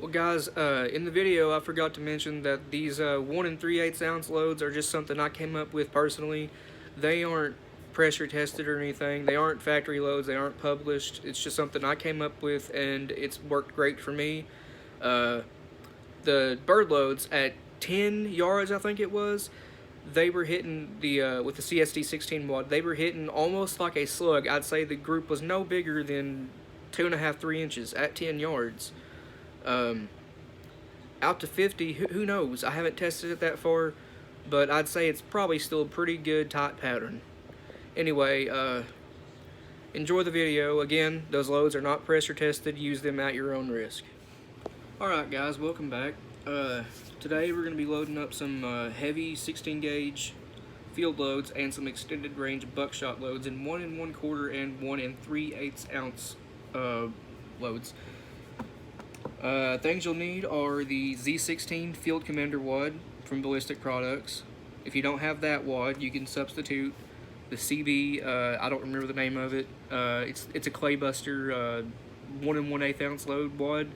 Well, guys, in the video, I forgot to mention that these 1 3/8 ounce loads are just something I came up with personally. They aren't pressure tested or anything. They aren't factory loads. They aren't published. It's just something I came up with, and it's worked great for me. The bird loads at 10 yards, I think it was, they were hitting the with the CSD 16 wad. They were hitting almost like a slug. I'd say the group was no bigger than 2.5, 3 inches at 10 yards. Out to 50, who knows? I haven't tested it that far, but I'd say it's probably still a pretty good tight pattern. Anyway, enjoy the video. Again, those loads are not pressure tested. Use them at your own risk. Alright guys, welcome back. Today we're going to be loading up some heavy 16 gauge field loads and some extended range buckshot loads in 1 1/4 and 1 3/8 ounce loads. Things you'll need are the Z16 Field Commander wad from Ballistic Products. If you don't have that wad, you can substitute the CB, I don't remember the name of it. It's a Claybuster 1 1/8 ounce load wad.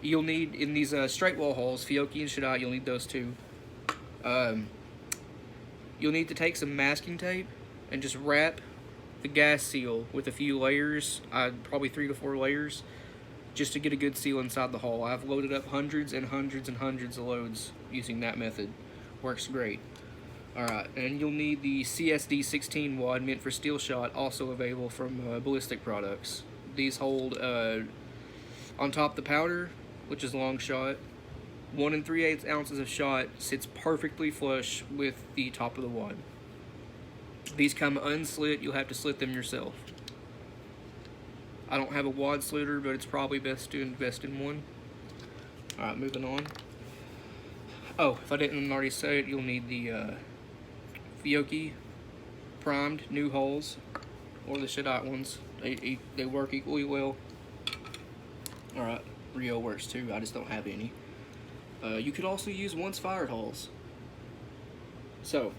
You'll need, in these straight wall holes, Fiocchi and Shadai, you'll need those too. You'll need to take some masking tape and just wrap the gas seal with a few layers, probably 3 to 4 layers, just to get a good seal inside the hull. I've loaded up hundreds and hundreds and hundreds of loads using that method. Works great. Alright, and you'll need the CSD 16 wad meant for steel shot, also available from Ballistic Products. These hold, on top the powder, which is long shot, 1 3/8 ounces of shot sits perfectly flush with the top of the wad. These come unslit, you'll have to slit them yourself. I don't have a wad slitter, but it's probably best to invest in one. Alright, moving on. Oh, if I didn't already say it, you'll need the Fiocchi primed new hulls, or the Shadai ones. They work equally well. Alright, Rio works too, I just don't have any. You could also use once fired hulls. So,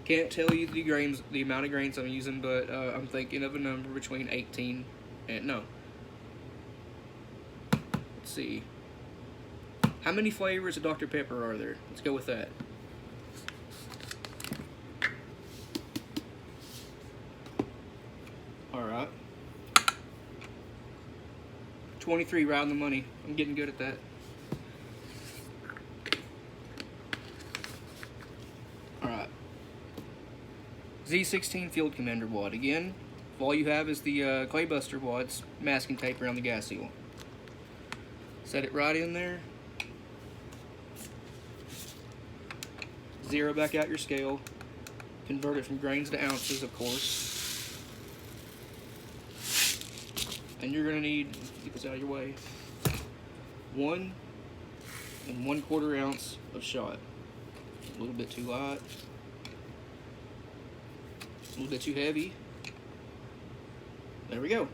can't tell you the amount of grains I'm using, but I'm thinking of a number between 18 and, no. Let's see. How many flavors of Dr. Pepper are there? Let's go with that. Alright. 23, right on the money. I'm getting good at that. Alright. Z16 Field Commander wad. Again, if all you have is the Claybuster wad's masking tape around the gas seal. Set it right in there. Zero back out your scale. Convert it from grains to ounces, of course. And you're gonna need, get this out of your way, 1 1/4 ounce of shot. A little bit too light, a little bit too heavy. There we go.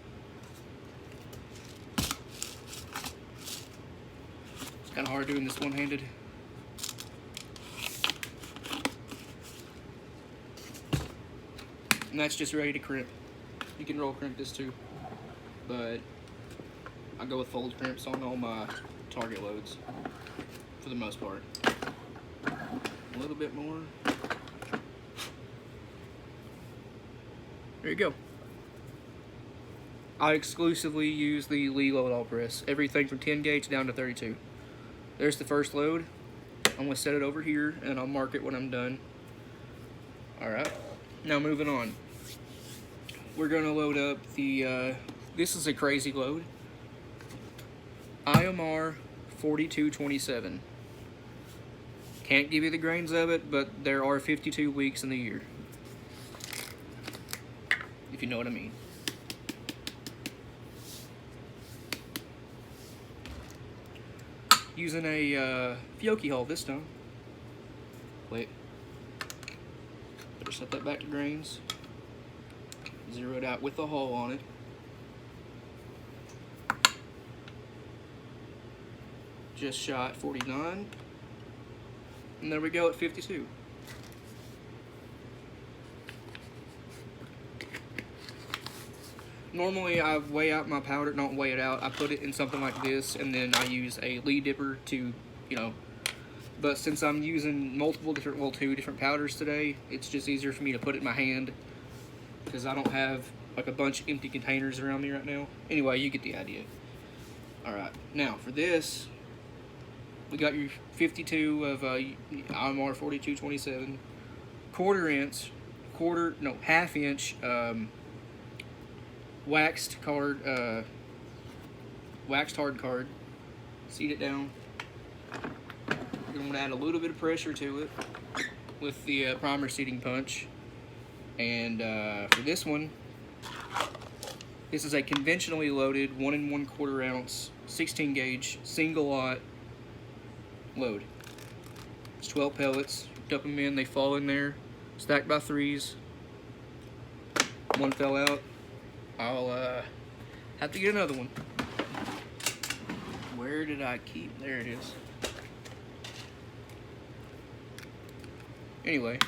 It's kind of hard doing this one-handed. And that's just ready to crimp. You can roll crimp this too, but I go with fold crimps on all my target loads for the most part. A little bit more. There you go. I exclusively use the Lee load all press. Everything from 10 gauge down to 32. There's the first load. I'm gonna set it over here and I'll mark it when I'm done. Alright, now moving on. We're gonna load up the, this is a crazy load. IMR 4227. Can't give you the grains of it, but there are 52 weeks in the year. If you know what I mean. Using a Fiocchi hull this time. Click. Better set that back to grains. Zero it out with the hull on it. Just shot 49. And there we go at 52. Normally I weigh out my powder, not weigh it out, I put it in something like this, and then I use a lead dipper to, you know, but since I'm using multiple different, well, 2 different powders today, it's just easier for me to put it in my hand, because I don't have like a bunch of empty containers around me right now. Anyway, you get the idea. Alright, now for this, we got your 52 of IMR 4227, half inch waxed hard card. Seat it down. You're going to add a little bit of pressure to it with the primer seating punch. And for this one, this is a conventionally loaded 1 1/4 ounce 16 gauge single lot load. It's 12 pellets. Dump them in, they fall in there, stacked by 3s. One fell out. I'll have to get another one. Where did I keep? There it is. Anyway,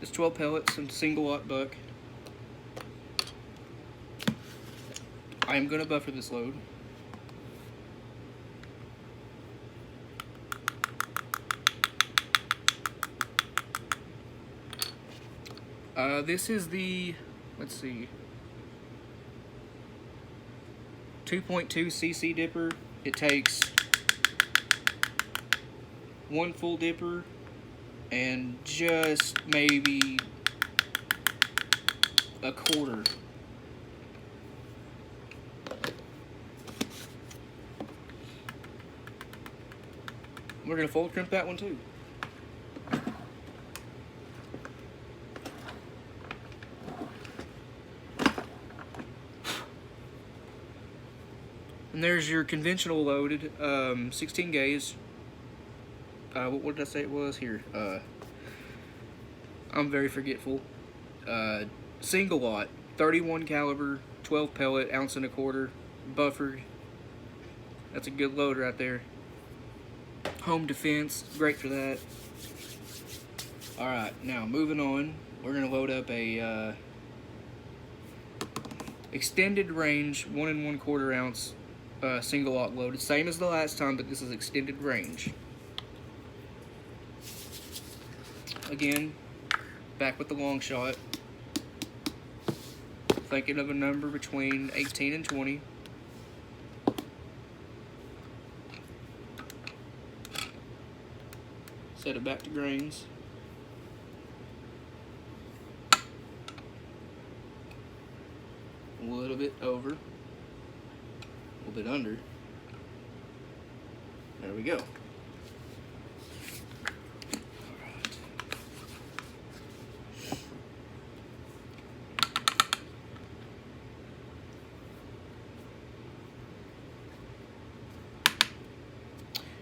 it's 12 pellets and single lot buck. I am gonna buffer this load. This is the, let's see, 2.2 cc dipper. It takes 1 full dipper and just maybe a quarter. We're gonna fold crimp that one too. And there's your conventional loaded 16 gauge. What did I say it was here? I'm very forgetful. Single lot, 31 caliber, 12 pellet, 1 1/4 ounce, buffered. That's a good load right there. Home defense, great for that. All right, now moving on, we're gonna load up a extended range 1 1/4 ounce single lot loaded, same as the last time, but this is extended range. Again, back with the long shot. Thinking of a number between 18 and 20. Set it back to grains. A little bit over. A little bit under. There we go.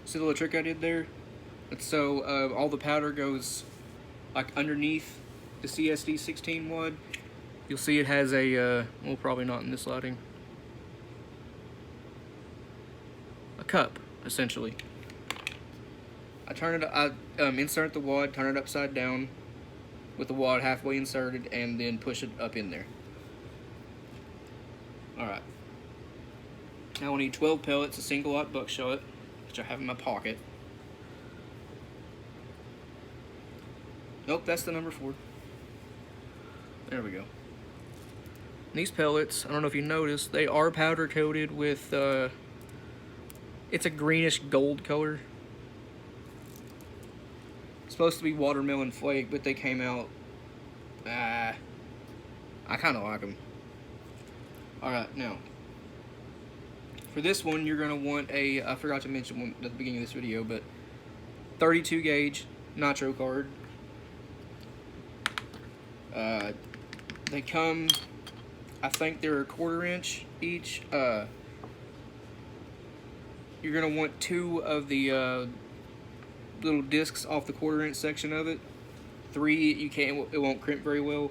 See the little trick I did there? It's so all the powder goes like underneath the CSD 16 wad. You'll see it has a, well, probably not in this lighting, a cup, essentially. I insert the wad, turn it upside down with the wad halfway inserted, and then push it up in there. Alright. Now we need 12 pellets, a single lot buckshot, which I have in my pocket. Nope, that's the number 4. There we go. These pellets, I don't know if you noticed, they are powder coated with, it's a greenish gold color. It's supposed to be watermelon flake, but they came out, I kind of like them. Alright, now, for this one, you're going to want a, I forgot to mention one at the beginning of this video, but 32 gauge nitro card. They come, I think they're 1/4 inch each. You're going to want 2 of the little discs off the 1/4 inch section of it. 3, you can't, it won't crimp very well.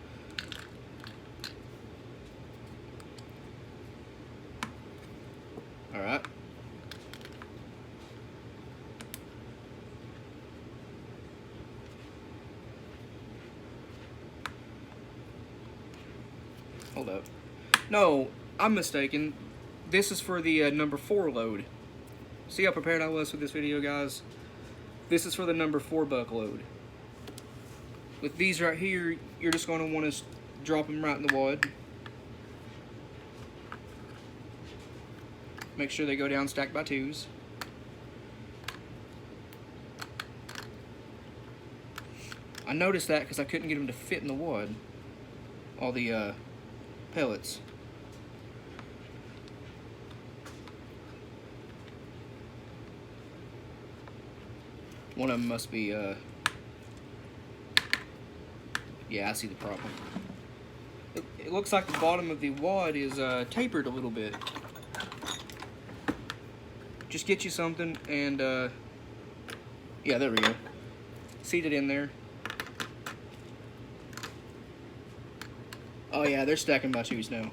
Alright. Hold up. No, I'm mistaken. This is for the number 4 load. See how prepared I was for this video, guys? This is for the number 4 Buckload. With these right here, you're just going to want to drop them right in the wad. Make sure they go down stacked by 2s. I noticed that because I couldn't get them to fit in the wad. All the pellets. One of them must be, yeah, I see the problem. It looks like the bottom of the wad is tapered a little bit. Just get you something and, yeah, there we go. Seat it in there. Oh yeah, they're stacking by 2s now.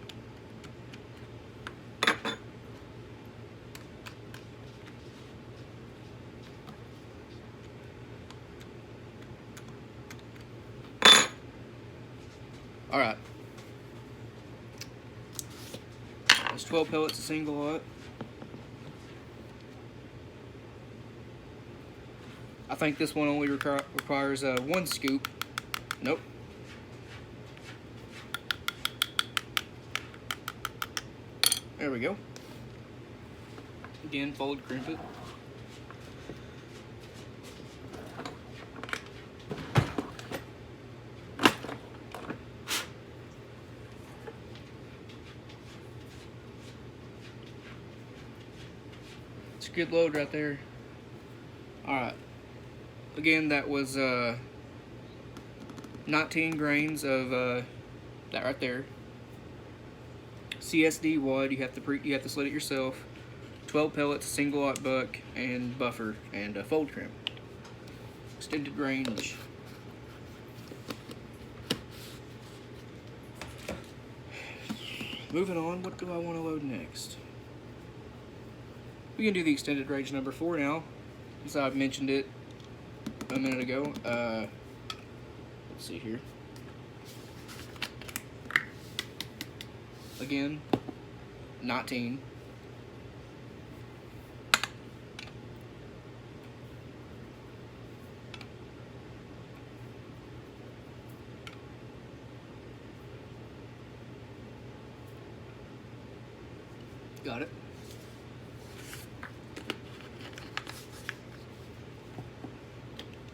Alright. That's 12 pellets a single lot. I think this one only requires 1 scoop. Nope. There we go. Again, fold, crimp it. It's a good load right there. Alright. Again, that was 19 grains of that right there. CSD wad, you have to slit it yourself. 12 pellets, single lot buck, and buffer, and fold crimp. Extended range. Moving on, what do I want to load next? We can do the extended range number 4 now, since I've mentioned it a minute ago. Let's see here. Again, 19. Got it.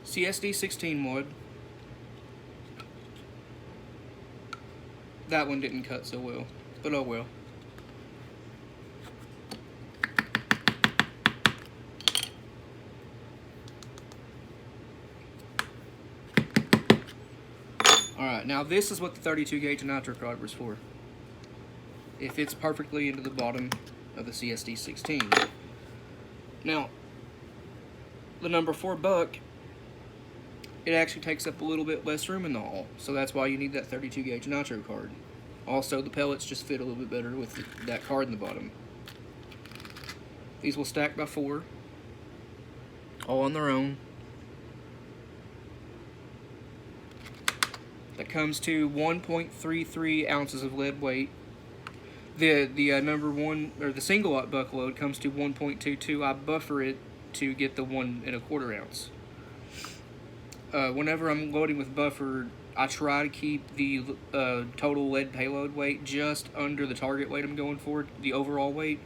CSD 16 mod. That one didn't cut so well, but oh well. Alright, now this is what the 32 gauge nitro carb was for. It fits perfectly into the bottom of the CSD 16. Now, the number 4 buck, it actually takes up a little bit less room in the hull, so that's why you need that 32 gauge nitro card. Also, the pellets just fit a little bit better with that card in the bottom. These will stack by 4, all on their own. That comes to 1.33 ounces of lead weight. The number 1 or the single lot Buckload comes to 1.22. I buffer it to get the 1 1/4 ounce. Whenever I'm loading with buffer, I try to keep the total lead payload weight just under the target weight I'm going for, the overall weight,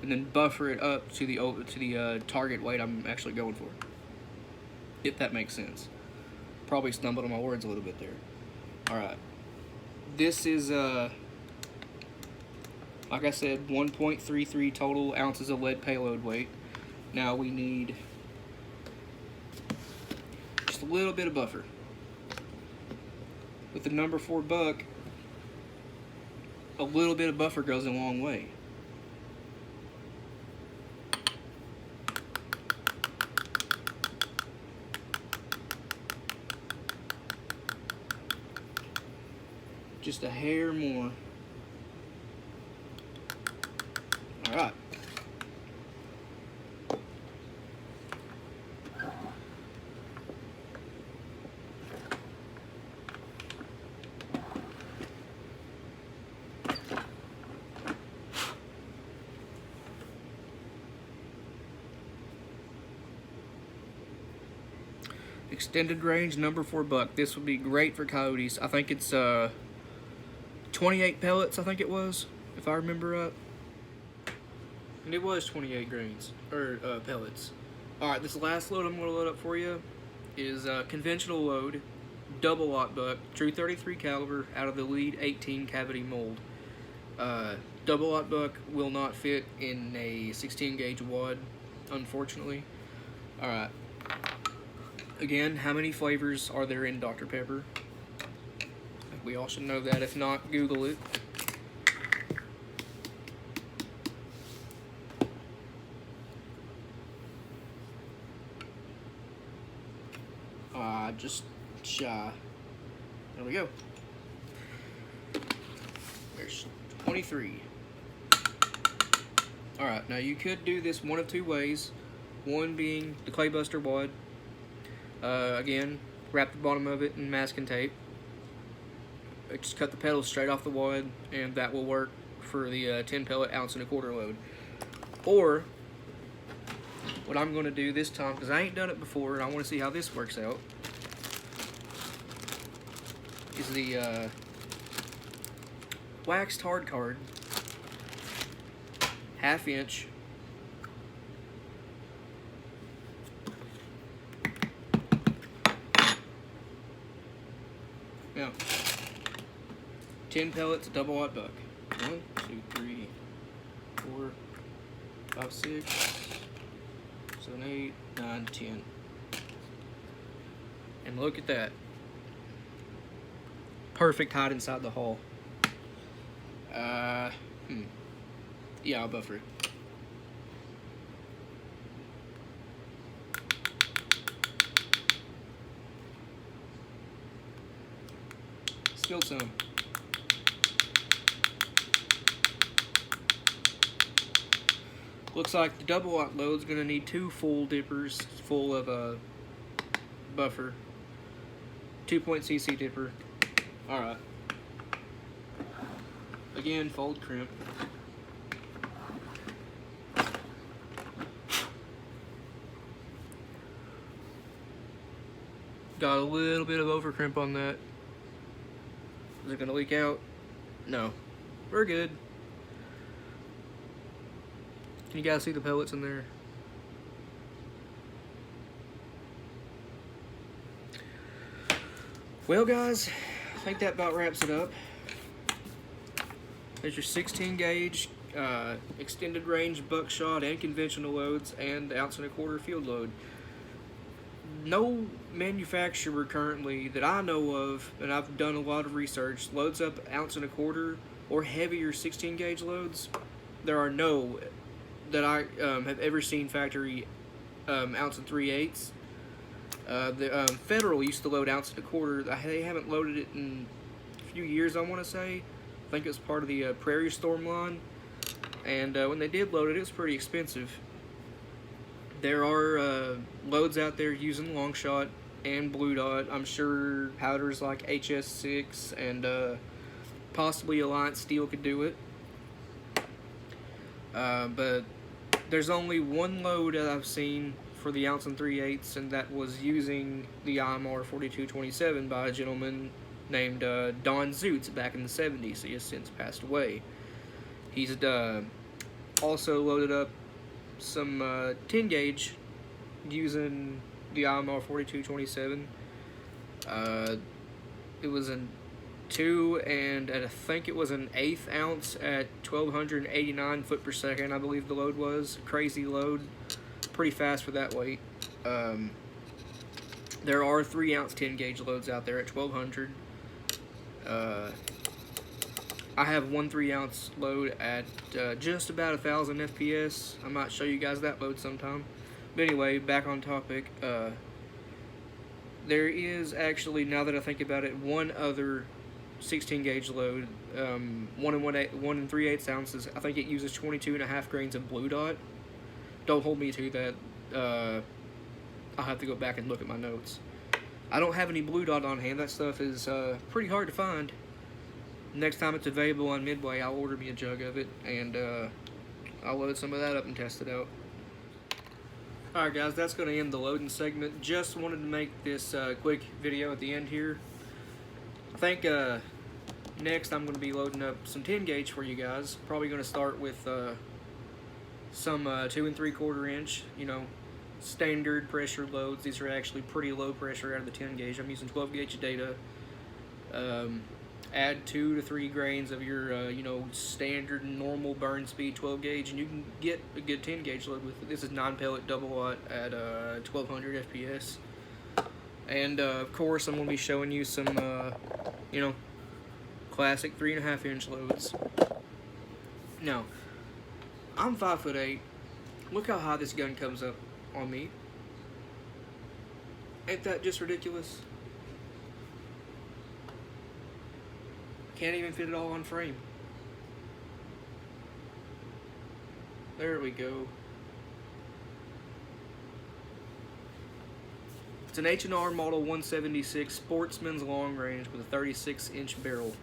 and then buffer it up to the target weight I'm actually going for. If that makes sense. Probably stumbled on my words a little bit there. Alright. This is, like I said, 1.33 total ounces of lead payload weight. Now we need just a little bit of buffer. With the number 4 buck, a little bit of buffer goes a long way. Just a hair more. All right. extended range number 4 buck. This would be great for coyotes. I think it's 28 pellets, I think it was, if I remember right. And it was 28 grains, or pellets. Alright, this last load I'm going to load up for you is conventional load, double lot buck, true 33 caliber out of the lead 18 cavity mold. Double lot buck will not fit in a 16 gauge wad, unfortunately. Alright. Again, how many flavors are there in Dr. Pepper? We all should know that. If not, Google it. Just shy. There we go. There's 23. Alright, now you could do this one of two ways. One being the clay buster wad. Again, wrap the bottom of it in masking tape. Just cut the petals straight off the wad, and that will work for the 10 pellet ounce and a quarter load. Or what I'm going to do this time, because I ain't done it before and I want to see how this works out, is the waxed hard card, 1/2 inch. Now, 10 pellets, double lot buck. 1, 2, 3, 4, 5, 6, 7, 8, 9, 10. And look at that. Perfect height inside the hull. Yeah, I'll buffer it. Still some. Looks like the double lot load's gonna need 2 full dippers full of buffer. 2.cc dipper. Alright. Again, fold crimp. Got a little bit of over crimp on that. Is it gonna leak out? No. We're good. Can you guys see the pellets in there? Well, guys, I think that about wraps it up. There's your 16 gauge extended range buckshot and conventional loads and ounce and a quarter field load. No manufacturer currently that I know of, and I've done a lot of research, loads up ounce and a quarter or heavier 16 gauge loads. There are no that I have ever seen factory ounce and 3/8. The Federal used to load ounce and a quarter. They haven't loaded it in a few years, I want to say. I think it was part of the Prairie Storm line. And when they did load it, it was pretty expensive. There are loads out there using long shot and blue dot. I'm sure powders like HS6 and possibly Alliance Steel could do it. But there's only one load that I've seen for the ounce and 3/8, and that was using the IMR 4227 by a gentleman named Don Zoots back in the 70s. He has since passed away. He's also loaded up some 10 gauge using the IMR 4227. It was a 2 and I think it was an 1/8 ounce at 1289 foot per second, I believe the load was. Crazy load. Pretty fast for that weight. There are 3 ounce 10 gauge loads out there at 1200. I have one 3 ounce load at just about 1000 FPS. I might show you guys that load sometime. But anyway, back on topic. There is actually, now that I think about it, one other 16 gauge load, 1 and 3/8 ounces. I think it uses 22.5 grains of blue dot. Don't hold me to that. I'll have to go back and look at my notes. I don't have any blue dot on hand. That stuff is pretty hard to find. Next time it's available on Midway, I'll order me a jug of it, and I'll load some of that up and test it out. Alright guys, that's going to end the loading segment. Just wanted to make this quick video at the end here. I think next I'm going to be loading up some 10 gauge for you guys. Probably going to start with some 2 3/4 inch, you know, standard pressure loads. These are actually pretty low pressure out of the 10 gauge. I'm using 12 gauge data. Add 2 to 3 grains of your, you know, standard normal burn speed 12 gauge, and you can get a good 10 gauge load with it. This is 9 pellet double aught at 1200 FPS. And of course, I'm going to be showing you some, you know, classic 3.5 inch loads. Now, I'm 5'8". Look how high this gun comes up on me. Ain't that just ridiculous? Can't even fit it all on frame. There we go. It's an H&R Model 176 Sportsman's Long Range with a 36-inch barrel.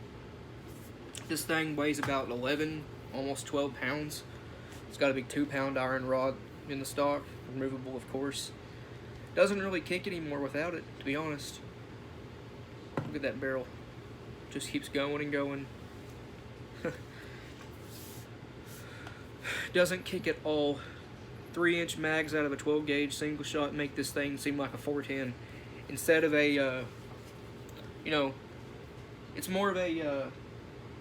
This thing weighs about 11, almost 12 pounds. It's got a big 2-pound iron rod in the stock, removable of course. Doesn't really kick anymore without it, to be honest. Look at that barrel. Just keeps going and going. Doesn't kick at all. 3-inch mags out of a 12 gauge single shot make this thing seem like a 410. Instead of a, you know, it's more of a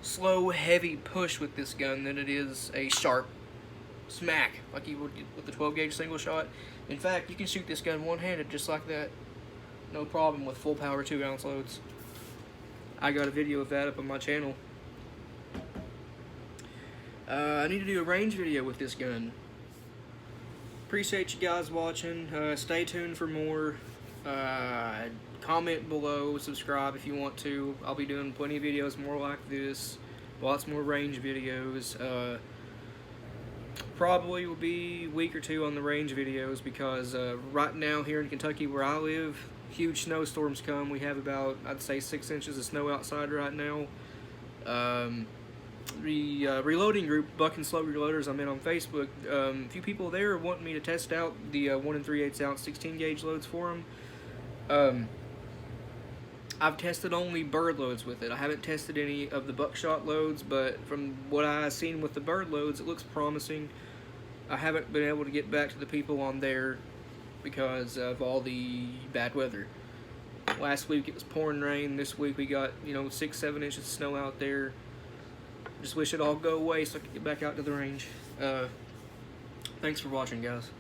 slow, heavy push with this gun than it is a sharp smack like you would with the 12 gauge single shot. In fact, you can shoot this gun one-handed just like that. No problem with full power 2-ounce loads. I got a video of that up on my channel. I need to do a range video with this gun. Appreciate you guys watching. Stay tuned for more. Comment below, subscribe if you want to. I'll be doing plenty of videos more like this. Lots more range videos. Probably will be a week or two on the range videos because right now here in Kentucky where I live, huge snowstorms come. We have about, I'd say, 6 inches of snow outside right now. The reloading group, Buck and Slow Reloaders, I'm in on Facebook. A few people there want me to test out the 1 3/8 ounce 16 gauge loads for them. I've tested only bird loads with it. I haven't tested any of the Buckshot loads, but from what I've seen with the bird loads, it looks promising. I haven't been able to get back to the people on there because of all the bad weather. Last week it was pouring rain. This week we got, you know, 6-7 inches of snow out there. Just wish it all go away so I could get back out to the range. Thanks for watching, guys.